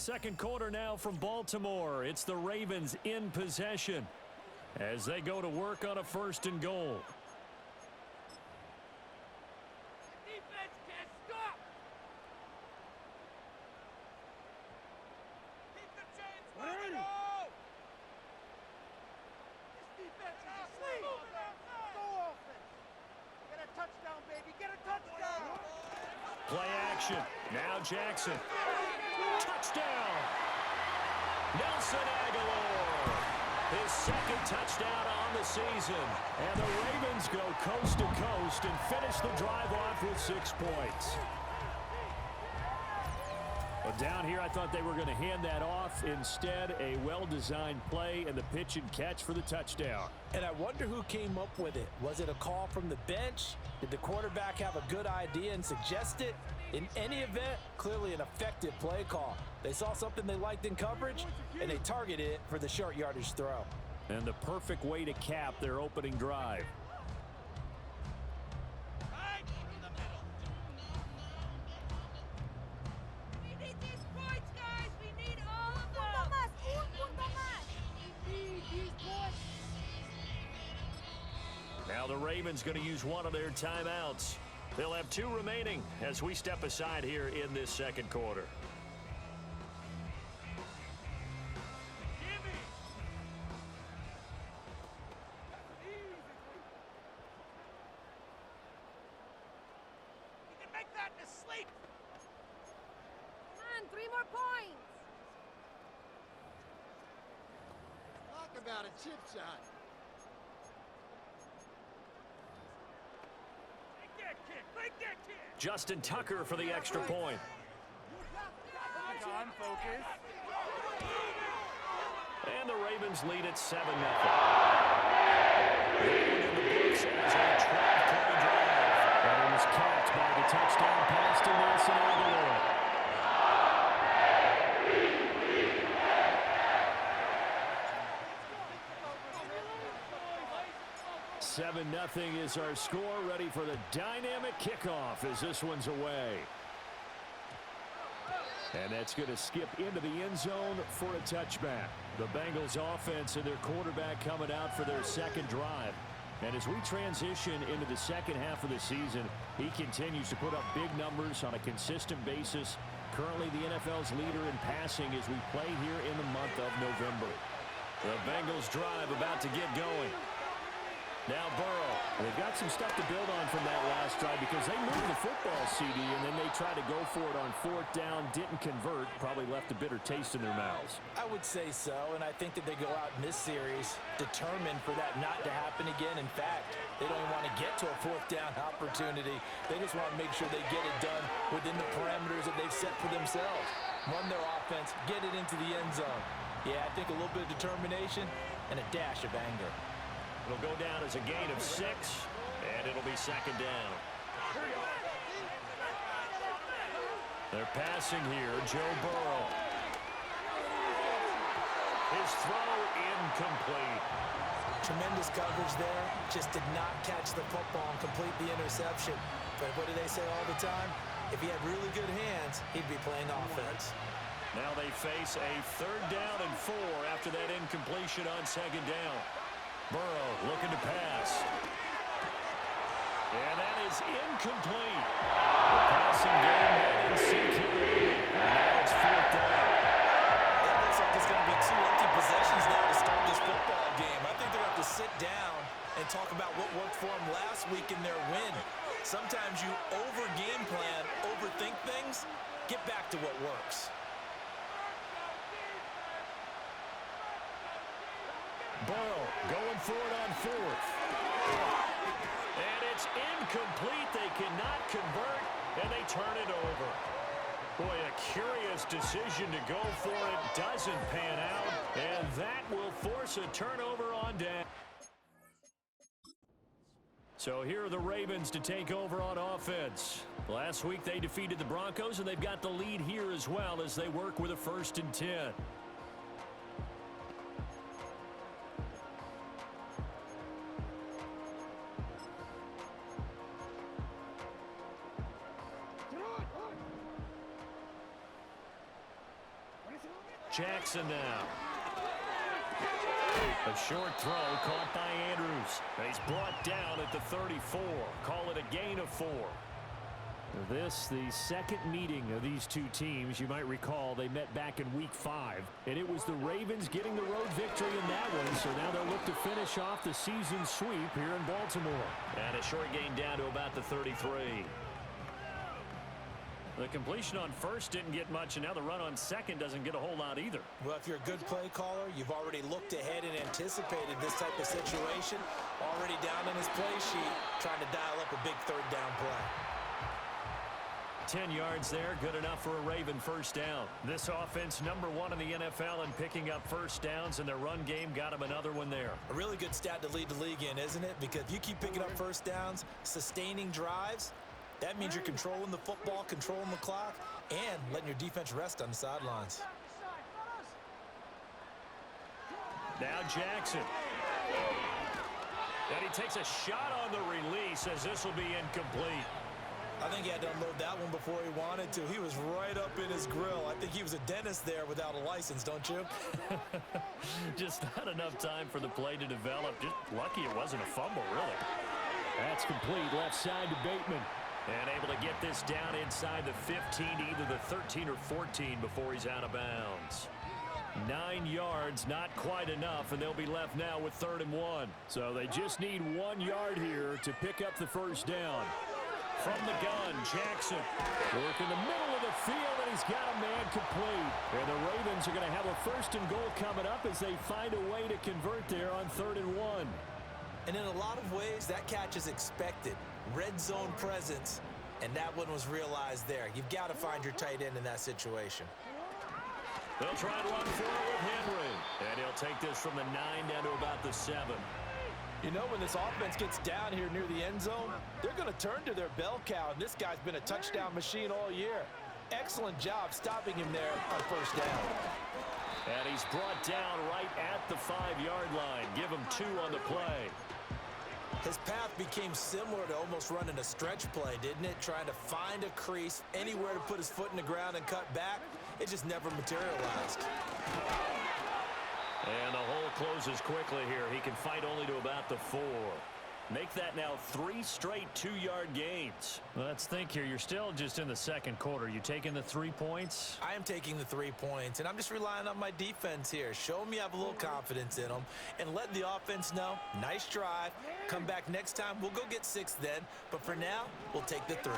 second quarter now from Baltimore. It's the Ravens in possession as they go to work on a 1st and goal. Defense can't stop. Keep the chains moving. This defense is asleep. Go offense. Get a touchdown, baby. Get a touchdown. Play action. Now Jackson. Touchdown. Nelson Aguilar. His second touchdown on the season. And the Ravens go coast to coast and finish the drive off with 6 points. But down here, I thought they were going to hand that off. Instead, a well-designed play and the pitch and catch for the touchdown. And I wonder who came up with it. Was it a call from the bench? Did the quarterback have a good idea and suggest it? In any event, clearly an effective play call. They saw something they liked in coverage, and they targeted it for the short yardage throw. And the perfect way to cap their opening drive. We need these points, guys. We need all of them. We need these points. Now the Ravens going to use one of their timeouts. They'll have 2 remaining as we step aside here in this second quarter. You can make that in a sleep. Come on, 3 more points. Talk about a chip shot. Make that kick. Justin Tucker for the extra point. On focus. And the Ravens lead at 7-0. In the books as a 12-play drive. And it was capped by the touchdown pass to Nelson Aguilar. 7-0 is our score, ready for the dynamic kickoff as this one's away. And that's going to skip into the end zone for a touchback. The Bengals offense and their quarterback coming out for their second drive. And as we transition into the second half of the season, he continues to put up big numbers on a consistent basis. Currently the NFL's leader in passing as we play here in the month of November. The Bengals drive about to get going. Now Burrow. They've got some stuff to build on from that last drive because they moved the football, CD, and then they tried to go for it on 4th down, didn't convert, probably left a bitter taste in their mouths. I would say so, and I think that they go out in this series determined for that not to happen again. In fact, they don't even want to get to a 4th down opportunity. They just want to make sure they get it done within the parameters that they've set for themselves. Run their offense, get it into the end zone. Yeah, I think a little bit of determination and a dash of anger. It'll go down as a gain of 6, and it'll be 2nd down. They're passing here, Joe Burrow. His throw incomplete. Tremendous coverage there. Just did not catch the football and complete the interception. But what do they say all the time? If he had really good hands, he'd be playing offense. Now they face a 3rd down and 4 after that incompletion on 2nd down. Burrow looking to pass. And that is incomplete. The passing game had insecurity. And now it's 4th down. It looks like there's going to be 2 empty possessions now to start this football game. I think they're going to have to sit down and talk about what worked for them last week in their win. Sometimes you over-game plan, overthink things. Get back to what works. Burrow going for it on 4th. And it's incomplete. They cannot convert, and they turn it over. Boy, a curious decision to go for it. Doesn't pan out, and that will force a turnover on down. So here are the Ravens to take over on offense. Last week they defeated the Broncos, and they've got the lead here as well as they work with a 1st and 10. Jackson now. A short throw caught by Andrews. He's brought down at the 34. Call it a gain of 4. This, the second meeting of these two teams. You might recall they met back in Week 5, and it was the Ravens getting the road victory in that one, so now they'll look to finish off the season sweep here in Baltimore. And a short gain down to about the 33. The completion on first didn't get much, and now the run on second doesn't get a whole lot either. Well, if you're a good play caller, you've already looked ahead and anticipated this type of situation. Already down on his play sheet, trying to dial up a big third down play. 10 yards there, good enough for a Raven first down. This offense number 1 in the NFL in picking up first downs, and their run game got him another one there. A really good stat to lead the league in, isn't it? Because if you keep picking up first downs, sustaining drives, that means you're controlling the football, controlling the clock, and letting your defense rest on the sidelines. Now Jackson. And he takes a shot on the release as this will be incomplete. I think he had to unload that one before he wanted to. He was right up in his grill. I think he was a dentist there without a license, don't you? Just not enough time for the play to develop. Just lucky it wasn't a fumble, really. That's complete left side to Bateman. And able to get this down inside the 15, either the 13 or 14 before he's out of bounds. 9 yards, not quite enough, and they'll be left now with 3rd and 1. So they just need 1 yard here to pick up the first down. From the gun, Jackson. Work in the middle of the field, and he's got a man complete. And the Ravens are going to have a 1st and goal coming up as they find a way to convert there on 3rd and 1. And in a lot of ways, that catch is expected. Red zone presence, and that one was realized there. You've got to find your tight end in that situation. They'll try and run for it with Henry. And he'll take this from the 9 down to about the 7. You know, when this offense gets down here near the end zone, they're going to turn to their bell cow, and this guy's been a touchdown machine all year. Excellent job stopping him there on first down. And he's brought down right at the 5-yard line. Give him 2 on the play. His path became similar to almost running a stretch play, didn't it? Trying to find a crease, anywhere to put his foot in the ground and cut back. It just never materialized. And the hole closes quickly here. He can fight only to about the 4. Make that now 3 straight 2-yard gains. Let's think here. You're still just in the second quarter. You taking the 3 points? I am taking the 3 points, and I'm just relying on my defense here. Show me I have a little confidence in them, and let the offense know, nice drive. Come back next time. We'll go get 6 then, but for now, we'll take the 3.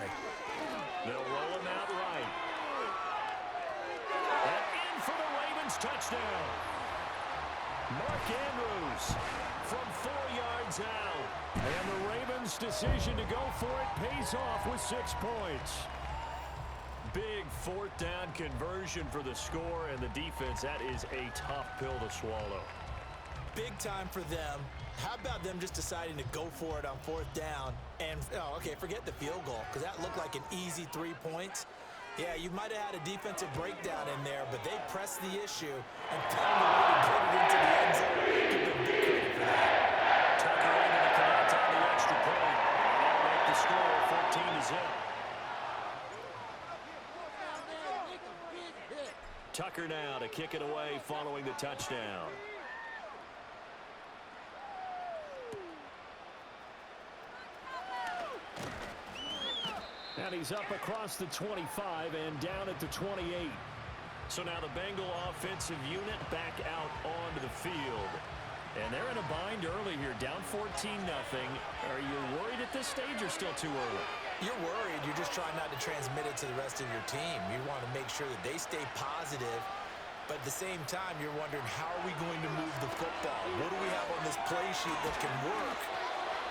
They'll roll him out right. And in for the Ravens touchdown. Mark Andrews from 4 yards out. And the Ravens' decision to go for it pays off with 6 points. Big 4th down conversion for the score, and the defense, that is a tough pill to swallow. Big time for them. How about them just deciding to go for it on 4th down? And, okay, forget the field goal, because that looked like an easy 3 points. Yeah, you might have had a defensive breakdown in there, but they pressed the issue and found a way to get it into the end zone. Give them big credit for that. Tucker able to connect on the extra point. And that'll make the score 14-0. Tucker now to kick it away following the touchdown. And he's up across the 25 and down at the 28. So now the Bengal offensive unit back out onto the field. And they're in a bind early here, down 14-0. Are you worried at this stage or still too early? You're worried. You're just trying not to transmit it to the rest of your team. You want to make sure that they stay positive. But at the same time, you're wondering, how are we going to move the football? What do we have on this play sheet that can work?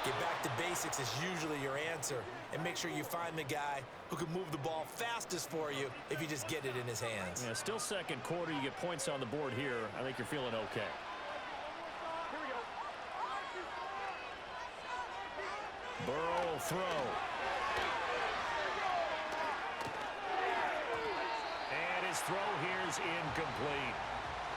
Get back to basics is usually your answer. And make sure you find the guy who can move the ball fastest for you if you just get it in his hands. Yeah, still second quarter. You get points on the board here. I think you're feeling okay. Burrow will throw. And his throw here is incomplete.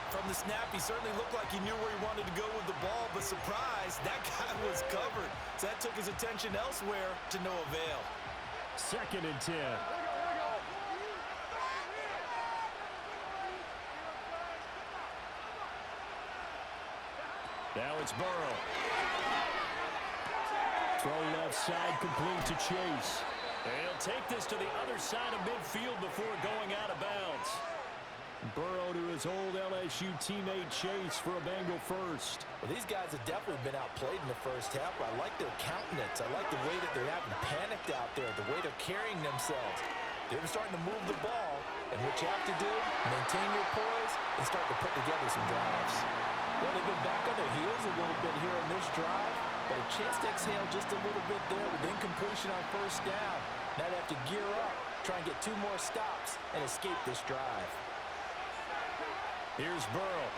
From the snap, he certainly looked like he knew where he wanted to go with the ball, but surprise, that guy was covered. So that took his attention elsewhere to no avail. 2nd and 10. Now it's Burrow. Throw left side complete to Chase. And he'll take this to the other side of midfield before going out of bounds. Burrow to his old LSU teammate Chase for a Bengal first. Well, these guys have definitely been outplayed in the first half, but I like their countenance. I like the way that they're having panicked out there, the way they're carrying themselves. They're starting to move the ball, and what you have to do, maintain your poise and start to put together some drives. Well, they've been back on their heels a little bit here in this drive, but a chance to exhale just a little bit there with incompletion on first down. Now they have to gear up, try and get 2 more stops, and escape this drive. Here's Burrow.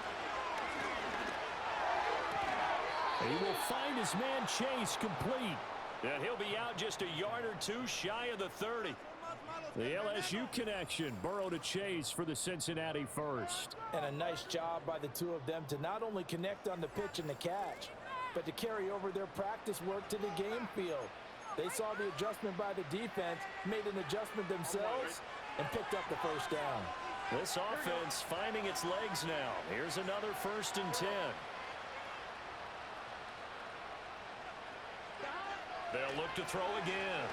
He will find his man Chase complete. And he'll be out just a yard or 2 shy of the 30. The LSU connection, Burrow to Chase for the Cincinnati first. And a nice job by the 2 of them to not only connect on the pitch and the catch, but to carry over their practice work to the game field. They saw the adjustment by the defense, made an adjustment themselves, and picked up the first down. This offense finding its legs now. Here's another 1st and 10. They'll look to throw again.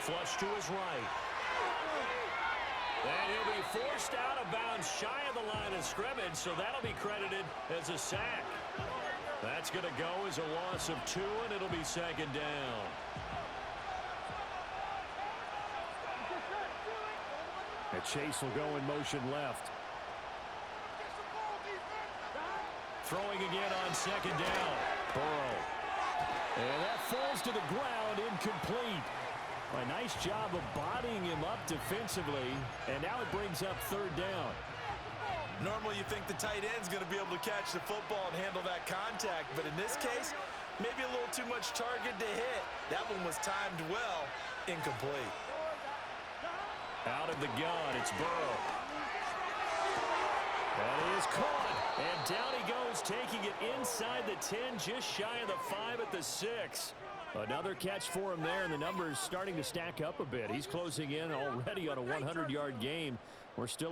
Flush to his right. And he'll be forced out of bounds shy of the line of scrimmage, so that'll be credited as a sack. That's going to go as a loss of 2, and it'll be 2nd down. And Chase will go in motion left. Throwing again on 2nd down. Burrow. And that falls to the ground, incomplete. A nice job of bodying him up defensively, and now it brings up 3rd down. Normally you think the tight end's going to be able to catch the football and handle that contact, but in this case, maybe a little too much target to hit. That one was timed well, incomplete. Out of the gun, it's Burrow. That is caught, and down he goes, taking it inside the 10, just shy of the 5 at the 6. Another catch for him there, and the numbers starting to stack up a bit. He's closing in already on a 100-yard game. We're still